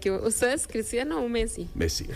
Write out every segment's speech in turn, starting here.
¿Usted es Cristiano o Messi? Messi.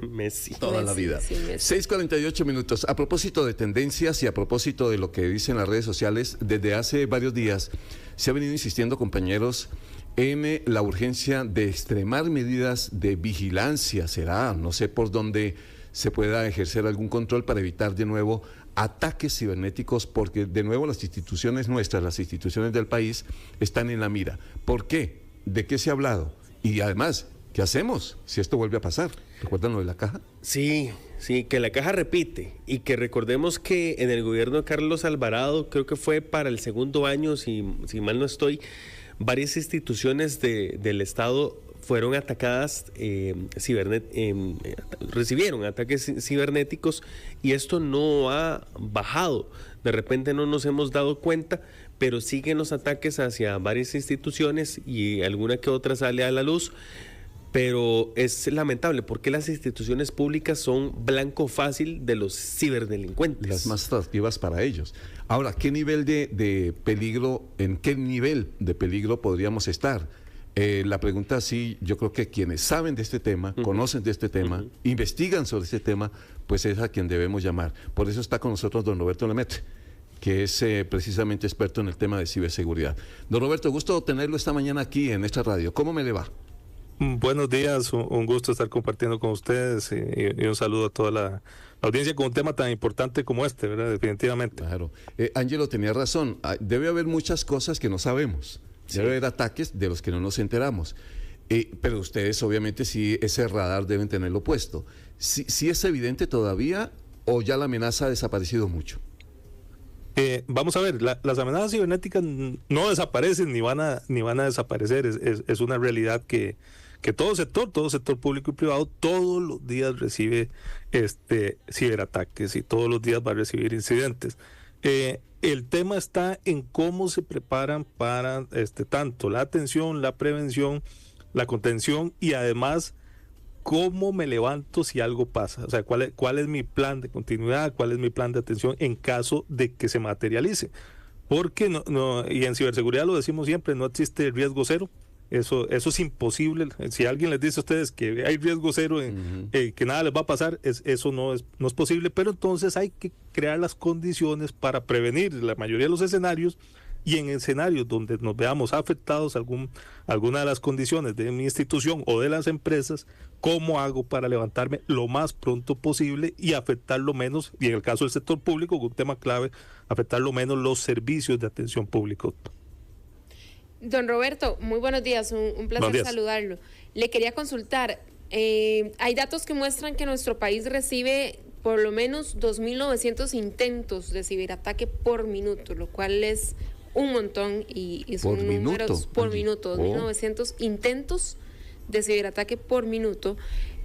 Messi. Toda la vida. Sí, Messi. 6:48 minutos. A propósito de tendencias y a propósito de lo que dicen las redes sociales, desde hace varios días se ha venido insistiendo, compañeros, en la urgencia de extremar medidas de vigilancia. Será, no sé por dónde se pueda ejercer algún control para evitar de nuevo ataques cibernéticos, porque de nuevo las instituciones nuestras, las instituciones del país están en la mira. ¿Por qué? ¿De qué se ha hablado? Y además, ¿qué hacemos si esto vuelve a pasar? ¿Recuerdan lo de la caja? Sí, que la caja repite y que recordemos que en el gobierno de Carlos Alvarado, creo que fue para el segundo año, si mal no estoy, varias instituciones del Estado fueron atacadas, recibieron ataques cibernéticos y esto no ha bajado. De repente no nos hemos dado cuenta, pero siguen los ataques hacia varias instituciones y alguna que otra sale a la luz. Pero es lamentable porque las instituciones públicas son blanco fácil de los ciberdelincuentes. Las más atractivas para ellos. Ahora, ¿qué nivel de peligro, en qué nivel de peligro podríamos estar? La pregunta sí, yo creo que quienes saben de este tema, conocen de este tema, investigan sobre este tema, pues es a quien debemos llamar. Por eso está con nosotros don Roberto Lemaitre, que es precisamente experto en el tema de ciberseguridad. Don Roberto, gusto tenerlo esta mañana aquí en esta radio. ¿Cómo me le va? Buenos días, un gusto estar compartiendo con ustedes y un saludo a toda la audiencia con un tema tan importante como este, ¿verdad? Definitivamente. Claro. Ángelo tenía razón, debe haber muchas cosas que no sabemos, debe haber ataques de los que no nos enteramos, pero ustedes obviamente sí ese radar deben tenerlo puesto. ¿Sí es evidente todavía o ya la amenaza ha desaparecido mucho? Vamos a ver, las amenazas cibernéticas no desaparecen ni van a desaparecer, es una realidad que todo sector público y privado todos los días recibe ciberataques y todos los días va a recibir incidentes. El tema está en cómo se preparan para tanto la atención, la prevención, la contención y además cómo me levanto si algo pasa. O sea, cuál es mi plan de continuidad, cuál es mi plan de atención en caso de que se materialice. Porque y en ciberseguridad lo decimos siempre, no existe riesgo cero. Eso es imposible. Si alguien les dice a ustedes que hay riesgo cero, que nada les va a pasar, eso no es posible, pero entonces hay que crear las condiciones para prevenir la mayoría de los escenarios, y en escenarios donde nos veamos afectados alguna de las condiciones de mi institución o de las empresas, ¿cómo hago para levantarme lo más pronto posible y afectar lo menos, y en el caso del sector público, un tema clave, afectar lo menos los servicios de atención pública? Don Roberto, muy buenos días, un placer saludarlo. Le quería consultar, hay datos que muestran que nuestro país recibe por lo menos 2.900 intentos de ciberataque por minuto, lo cual es un montón y son números por minuto, 2.900 intentos de ciberataque por minuto.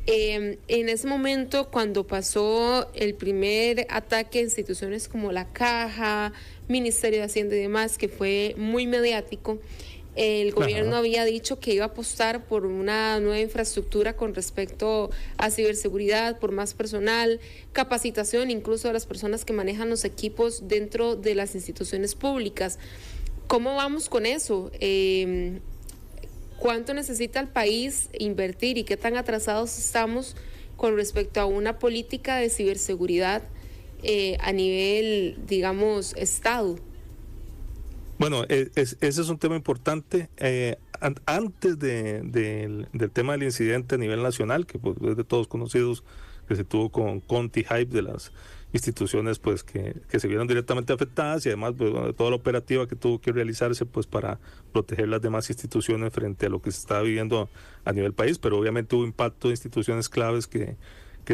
En ese momento, cuando pasó el primer ataque a instituciones como la Caja, Ministerio de Hacienda y demás, que fue muy mediático, el gobierno había dicho que iba a apostar por una nueva infraestructura con respecto a ciberseguridad, por más personal, capacitación incluso de las personas que manejan los equipos dentro de las instituciones públicas. ¿Cómo vamos con eso? ¿Cuánto necesita el país invertir y qué tan atrasados estamos con respecto a una política de ciberseguridad a nivel, digamos, Estado? Bueno, ese es un tema importante. Antes del tema del incidente a nivel nacional, que pues, es de todos conocidos, que se tuvo con Conti Hype, de las instituciones pues que se vieron directamente afectadas, y además pues, toda la operativa que tuvo que realizarse pues para proteger las demás instituciones frente a lo que se estaba viviendo a nivel país, pero obviamente hubo impacto de instituciones claves que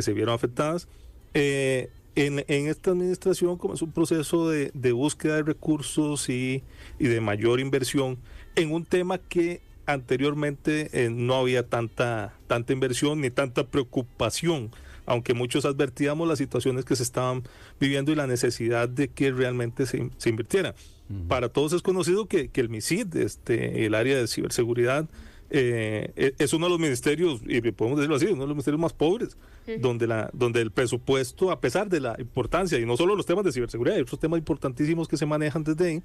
se vieron afectadas. En esta administración, como es un proceso de búsqueda de recursos y de mayor inversión en un tema que anteriormente no había tanta inversión ni tanta preocupación, aunque muchos advertíamos las situaciones que se estaban viviendo y la necesidad de que realmente se invirtiera. Para todos es conocido que el MICID, el área de ciberseguridad, es uno de los ministerios, y podemos decirlo así, uno de los ministerios más pobres, donde el presupuesto, a pesar de la importancia, y no solo los temas de ciberseguridad, hay otros temas importantísimos que se manejan desde ahí,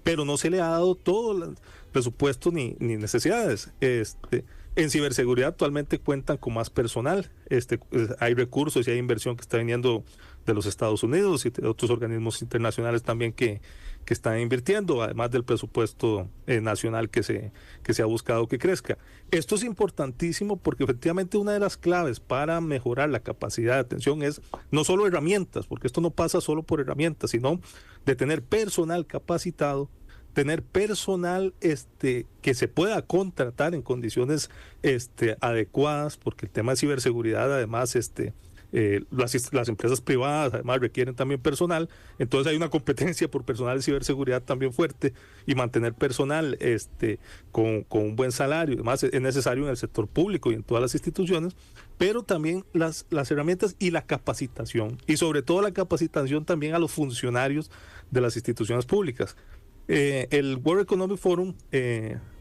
pero no se le ha dado todo el presupuesto ni necesidades. En ciberseguridad actualmente cuentan con más personal, hay recursos y hay inversión que está viniendo de los Estados Unidos y de otros organismos internacionales también que están invirtiendo, además del presupuesto nacional que se ha buscado que crezca. Esto es importantísimo porque efectivamente una de las claves para mejorar la capacidad de atención es no solo herramientas, porque esto no pasa solo por herramientas, sino de tener personal capacitado, tener personal que se pueda contratar en condiciones adecuadas, porque el tema de ciberseguridad además las empresas privadas además requieren también personal, entonces hay una competencia por personal de ciberseguridad también fuerte, y mantener personal con un buen salario, además es necesario en el sector público y en todas las instituciones, pero también las herramientas y la capacitación, y sobre todo la capacitación también a los funcionarios de las instituciones públicas. El World Economic Forum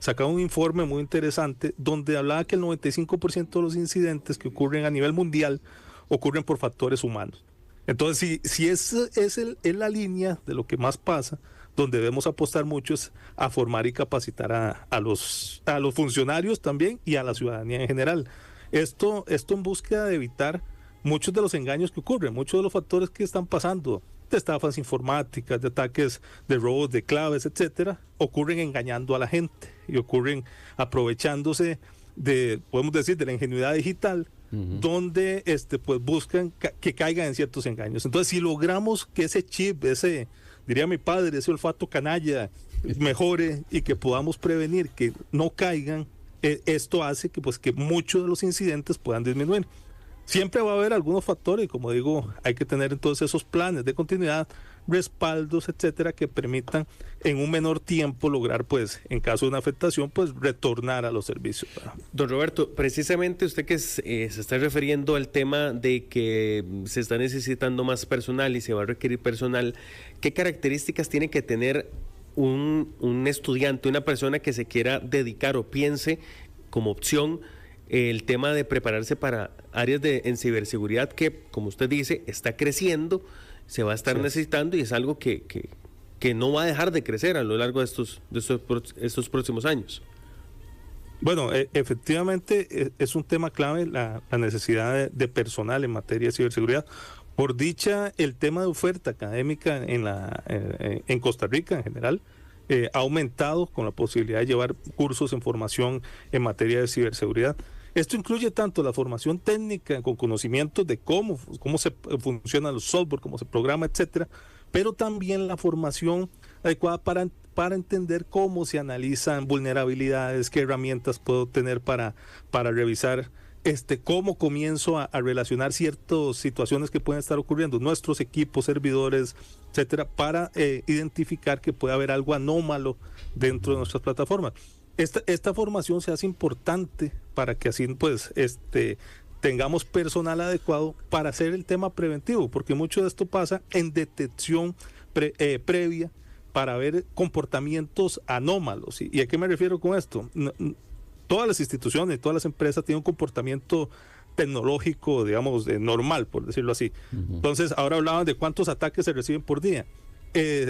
sacaba un informe muy interesante donde hablaba que el 95% de los incidentes que ocurren a nivel mundial ocurren por factores humanos. Entonces, si esa es la línea de lo que más pasa, donde debemos apostar mucho es a formar y capacitar a los funcionarios también y a la ciudadanía en general. Esto en búsqueda de evitar muchos de los engaños que ocurren, muchos de los factores que están pasando, de estafas informáticas, de ataques, de robos de claves, etcétera, ocurren engañando a la gente y ocurren aprovechándose podemos decir, de la ingenuidad digital, donde pues buscan que caigan en ciertos engaños. Entonces, si logramos que ese chip, diría mi padre, ese olfato canalla mejore y que podamos prevenir que no caigan, esto hace que muchos de los incidentes puedan disminuir. Siempre va a haber algunos factores, como digo, hay que tener entonces esos planes de continuidad, respaldos, etcétera, que permitan en un menor tiempo lograr, pues, en caso de una afectación, pues, retornar a los servicios. Don Roberto, precisamente usted que se está refiriendo al tema de que se está necesitando más personal y se va a requerir personal, ¿qué características tiene que tener un estudiante, una persona que se quiera dedicar o piense como opción el tema de prepararse para áreas en ciberseguridad que, como usted dice, está creciendo, se va a estar necesitando y es algo que no va a dejar de crecer a lo largo de estos próximos años? Bueno, efectivamente es un tema clave la necesidad de personal en materia de ciberseguridad. Por dicha, el tema de oferta académica en Costa Rica en general ha aumentado con la posibilidad de llevar cursos en formación en materia de ciberseguridad. Esto incluye tanto la formación técnica con conocimientos de cómo se funcionan los software, cómo se programa, etcétera, pero también la formación adecuada para entender cómo se analizan vulnerabilidades, qué herramientas puedo tener para revisar cómo comienzo a relacionar ciertas situaciones que pueden estar ocurriendo, nuestros equipos, servidores, etcétera, para identificar que puede haber algo anómalo dentro de nuestras plataformas. Esta formación se hace importante para que así pues tengamos personal adecuado para hacer el tema preventivo, porque mucho de esto pasa en detección previa para ver comportamientos anómalos. ¿Y a qué me refiero con esto? Todas las instituciones, todas las empresas tienen un comportamiento tecnológico, digamos, normal, por decirlo así. Entonces, ahora hablaban de cuántos ataques se reciben por día,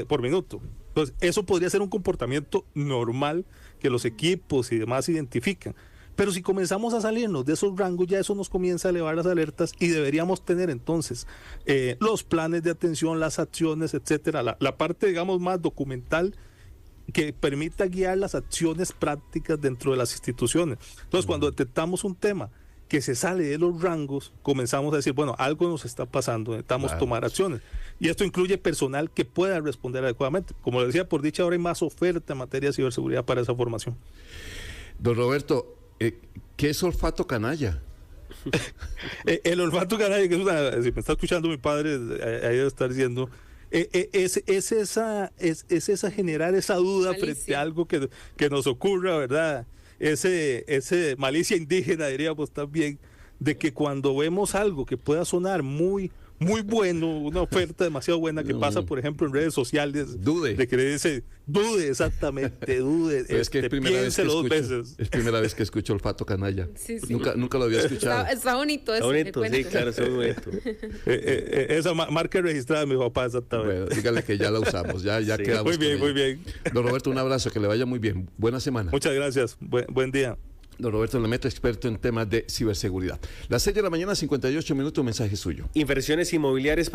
por minuto. Entonces, eso podría ser un comportamiento normal que los equipos y demás identifican. Pero si comenzamos a salirnos de esos rangos, ya eso nos comienza a elevar las alertas y deberíamos tener entonces los planes de atención, las acciones, etcétera, la parte, digamos, más documental que permita guiar las acciones prácticas dentro de las instituciones. Entonces, cuando detectamos un tema que se sale de los rangos, comenzamos a decir, bueno, algo nos está pasando, necesitamos tomar acciones. Y esto incluye personal que pueda responder adecuadamente. Como le decía, por dicha, ahora hay más oferta en materia de ciberseguridad para esa formación. Don Roberto, ¿qué es olfato canalla? El olfato canalla, que si me está escuchando mi padre, ahí debe estar diciendo, es esa generar esa duda malicia frente a algo que nos ocurra, ¿verdad? Ese malicia indígena, diríamos también, de que cuando vemos algo que pueda sonar muy bueno, una oferta demasiado buena que pasa, por ejemplo, en redes sociales, dude, de que dice, exactamente, es que piénselo dos veces. Es primera vez que escucho olfato canalla. Sí. Nunca lo había escuchado. Está bonito eso. Está bonito, sí, claro, está bonito. Esa marca registrada de mi papá, exactamente. Bueno, dígale que ya la usamos, ya sí, quedamos. Muy bien. Don Roberto, un abrazo, que le vaya muy bien. Buena semana. Muchas gracias. Buen día. Don Roberto Lemeto, experto en temas de ciberseguridad. Las 6 de la mañana, 58 minutos, mensaje suyo. Inversiones inmobiliarias para